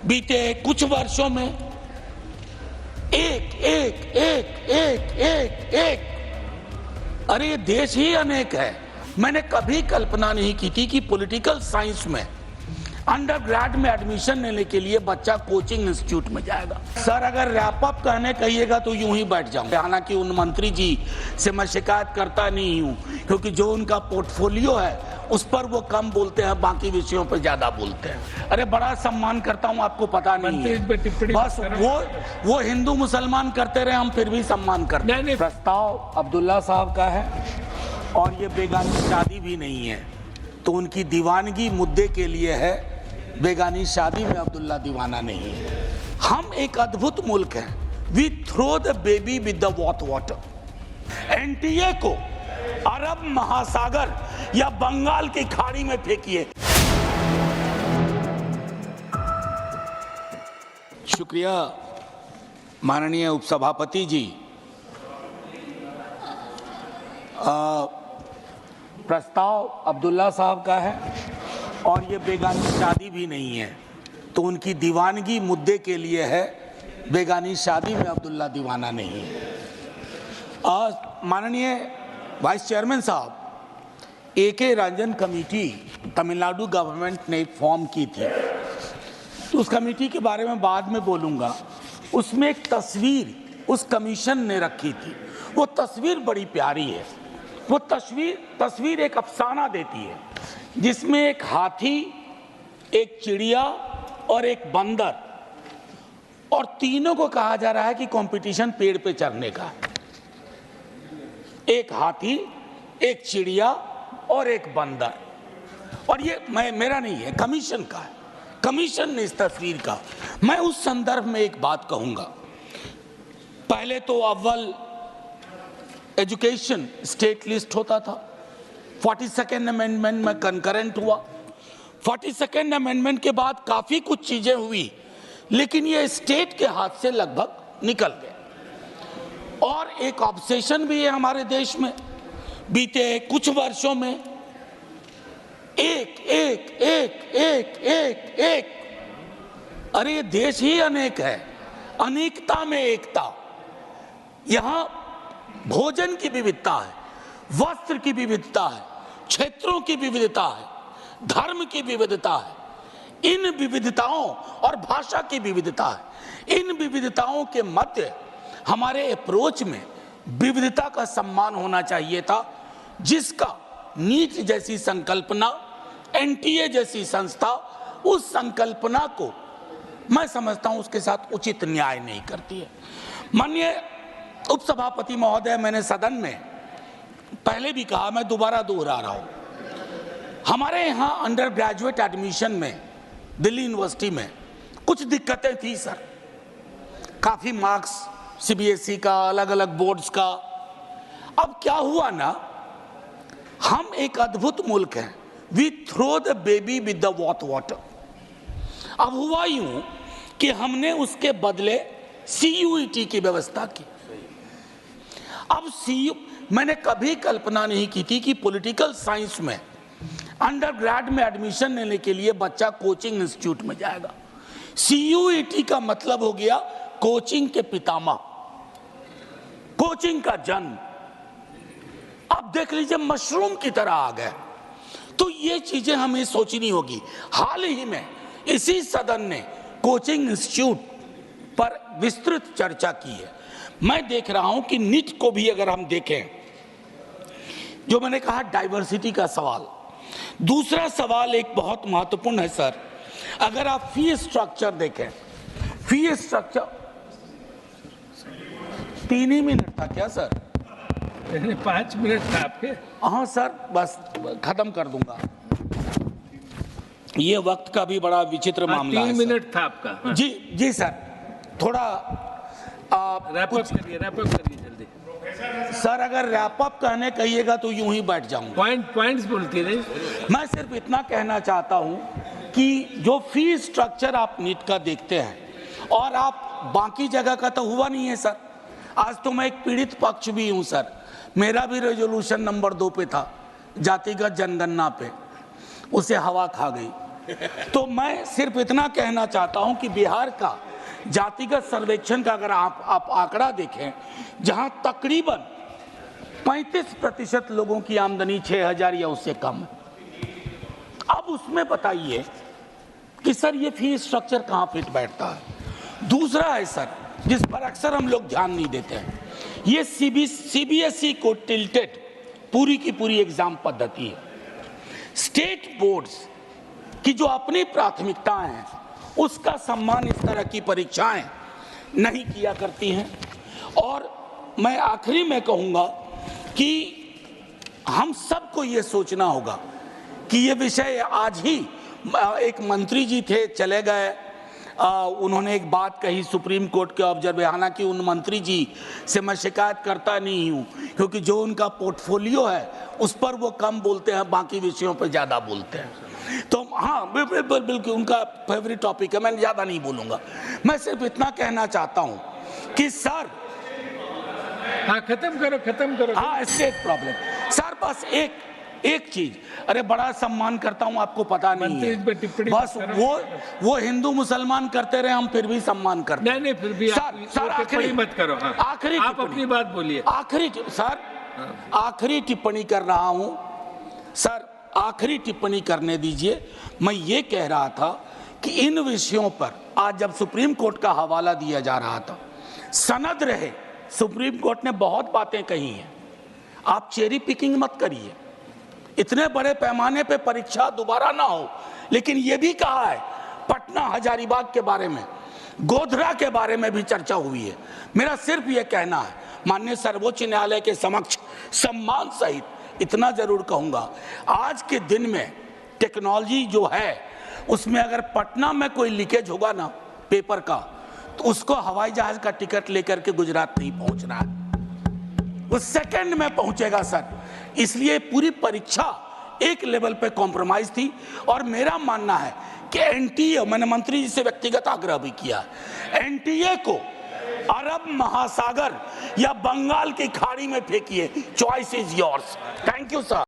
बीते कुछ वर्षों में एक एक एक एक एक एक अरे ये देश ही अनेक है। मैंने कभी कल्पना नहीं की थी कि पॉलिटिकल साइंस में अंडर ग्रेड में एडमिशन लेने के लिए बच्चा कोचिंग इंस्टीट्यूट में जाएगा। सर अगर रैप अप कहने कहिएगा तो यूं ही बैठ जाऊंगा। हालांकि उन मंत्री जी से मैं शिकायत करता नहीं हूं, क्योंकि जो उनका पोर्टफोलियो है उस पर वो कम बोलते हैं, बाकी विषयों पर ज्यादा बोलते हैं। अरे बड़ा सम्मान करता हूं, आपको पता नहीं है। बस वो हिंदू मुसलमान करते रहे, हम फिर भी सम्मान करते हैं। प्रस्ताव अब्दुल्ला साहब का है और ये बेगानी शादी भी नहीं है, तो उनकी दीवानगी मुद्दे के लिए है। बेगानी शादी में अब्दुल्ला दीवाना नहीं है। हम एक अद्भुत मुल्क हैं। We throw the baby with the water. NTA को अरब महासागर या बंगाल की खाड़ी में फेंकिए। शुक्रिया माननीय उपसभापति जी। प्रस्ताव अब्दुल्ला साहब का है और ये बेगानी शादी भी नहीं है, तो उनकी दीवानगी मुद्दे के लिए है। बेगानी शादी में अब्दुल्ला दीवाना नहीं है। माननीय वाइस चेयरमैन साहब, AK Ranjan committee Tamil Nadu government ने फॉर्म की थी, तो उस कमेटी के बारे में बाद में बोलूँगा। उसमें एक तस्वीर उस कमीशन ने रखी थी। वो तस्वीर बड़ी प्यारी है। वो तस्वीर एक अफसाना देती है, जिसमें एक हाथी, एक चिड़िया और एक बंदर, और तीनों को कहा जा रहा है कि कंपटीशन पेड़ पे चढ़ने का। एक हाथी, एक चिड़िया और एक बंदर। और ये मेरा नहीं है, कमीशन का है। कमीशन ने इस तस्वीर का। मैं उस संदर्भ में एक बात कहूंगा। पहले तो अव्वल एजुकेशन स्टेट लिस्ट होता था। 42nd अमेंडमेंट में कंकरेंट हुआ। 42nd अमेंडमेंट के बाद काफी कुछ चीजें हुई, लेकिन ये स्टेट के हाथ से लगभग निकल गए। और एक ऑब्सेशन भी है हमारे देश में। बीते कुछ वर्षों में एक एक एक एक एक एक अरे ये देश ही अनेक है, अनेकता में एकता। यहां भोजन की विविधता है, वस्त्र की विविधता है, क्षेत्रों की विविधता है, धर्म की विविधता है, इन विविधताओं और भाषा की विविधता है। इन विविधताओं के मध्य हमारे अप्रोच में विविधता का सम्मान होना चाहिए था, जिसका नीट जैसी संकल्पना, एनटीए जैसी संस्था उस संकल्पना को मैं समझता हूं उसके साथ उचित न्याय नहीं करती है। माननीय उपसभापति महोदय, मैंने सदन में पहले भी कहा, मैं दोबारा दोहरा रहा हूं। हमारे यहां अंडर ग्रेजुएट एडमिशन में दिल्ली यूनिवर्सिटी में कुछ दिक्कतें थी सर। काफी मार्क्स सीबीएसई का, अलग अलग बोर्ड्स का। अब क्या हुआ ना, हम एक अद्भुत मुल्क हैं। We throw the baby with the water. अब हुआ यूं कि हमने उसके बदले CUET की व्यवस्था की। अब मैंने कभी कल्पना नहीं की थी कि पॉलिटिकल साइंस में अंडर ग्रेड में एडमिशन लेने के लिए बच्चा कोचिंग इंस्टीट्यूट में जाएगा। CUET का मतलब हो गया कोचिंग के पितामह, कोचिंग का जन्म। अब देख लीजिए, मशरूम की तरह आ गए। तो ये चीजें हमें सोचनी होगी। हाल ही में इसी सदन ने कोचिंग इंस्टीट्यूट पर विस्तृत चर्चा की है। मैं देख रहा हूं कि नीट को भी अगर हम देखें, जो मैंने कहा डाइवर्सिटी का सवाल। दूसरा सवाल एक बहुत महत्वपूर्ण है सर। अगर आप फी स्ट्रक्चर देखें, फी स्ट्रक्चर 3 ही मिनट था क्या सर? 5 मिनट था आपके। हाँ सर, बस खत्म कर दूंगा। ये वक्त का भी बड़ा विचित्र मामला है। 3 मिनट था आपका। जी सर, थोड़ा रैप अप करिए जल्दी। सर अगर रैप अप कहने कहिएगा तो यूं ही बैठ जाऊंगा। पॉइंट्स बोलती रही। मैं सिर्फ इतना कहना चाहता हूं कि जो फी स्ट्रक्चर आप नीट का देखते हैं और आप बाकी जगह का तो हुआ नहीं है सर। आज तो मैं एक पीड़ित पक्ष भी हूं सर। मेरा भी रेजोल्यूशन नंबर 2 पे था, जातिगत जनगणना पे, उसे हवा खा गई। तो मैं सिर्फ इतना कहना चाहता हूं कि बिहार का जातिगत सर्वेक्षण का अगर आप आंकड़ा देखें, जहां तकरीबन 35% लोगों की आमदनी 6,000 या उससे कम है। अब उसमें बताइए कि सर ये फी स्ट्रक्चर कहां फिट बैठता है। दूसरा है सर, जिस पर अक्सर हम लोग ध्यान नहीं देते हैं, ये सीबीएसई को टिल्टेड पूरी की पूरी एग्जाम पद्धति है। स्टेट बोर्ड्स की जो अपनी प्राथमिकताएं हैं उसका सम्मान इस तरह की परीक्षाएं नहीं किया करती हैं। और मैं आखिरी में कहूंगा कि हम सबको ये सोचना होगा कि ये विषय आज ही एक मंत्री जी थे, चले गए, उन्होंने एक बात कही सुप्रीम कोर्ट के ऑब्जर्व, हालांकि उन मंत्री जी से मैं शिकायत करता नहीं हूं, क्योंकि जो उनका पोर्टफोलियो है उस पर वो कम बोलते हैं, बाकी विषयों पर ज़्यादा बोलते हैं। तो हाँ, बिल्कुल उनका फेवरेट टॉपिक है, मैं ज़्यादा नहीं बोलूँगा। मैं सिर्फ इतना कहना चाहता हूँ कि सर, हाँ खत्म करो। हाँ, स्टेट प्रॉब्लम सर, बस एक चीज, अरे बड़ा सम्मान करता हूं, आपको पता नहीं है, बस वो हिंदू मुसलमान करते रहे, हम फिर भी सम्मान करते हैं। नहीं फिर भी सर आखिरी मत करो। हाँ, आखिरी आप अपनी बात बोलिए। आखिरी टिप्पणी कर रहा हूं सर, आखिरी टिप्पणी करने दीजिए। मैं ये कह रहा था कि इन विषयों पर आज जब सुप्रीम कोर्ट का हवाला दिया जा रहा था, सनद रहे, सुप्रीम कोर्ट ने बहुत बातें कही हैं, आप चेरी पिकिंग मत करिए, इतने बड़े पैमाने पे परीक्षा दोबारा ना हो। लेकिन ये भी कहा है, पटना हजारीबाग के बारे में, गोधरा के बारे में भी चर्चा हुई है। मेरा सिर्फ ये कहना है, माननीय सर्वोच्च न्यायालय के समक्ष सम्मान सहित इतना जरूर कहूंगा, आज के दिन में टेक्नोलॉजी जो है उसमें अगर पटना में कोई लीकेज होगा ना पेपर का, तो उसको हवाई जहाज का टिकट लेकर के गुजरात नहीं पहुंचना है, वो सेकंड में पहुंचेगा सर। इसलिए पूरी परीक्षा एक लेवल पे कॉम्प्रोमाइज थी। और मेरा मानना है कि एनटीए, मैंने मंत्री जी से व्यक्तिगत आग्रह भी किया, एनटीए को अरब महासागर या बंगाल की खाड़ी में फेंकिए, choice is yours. Thank you sir.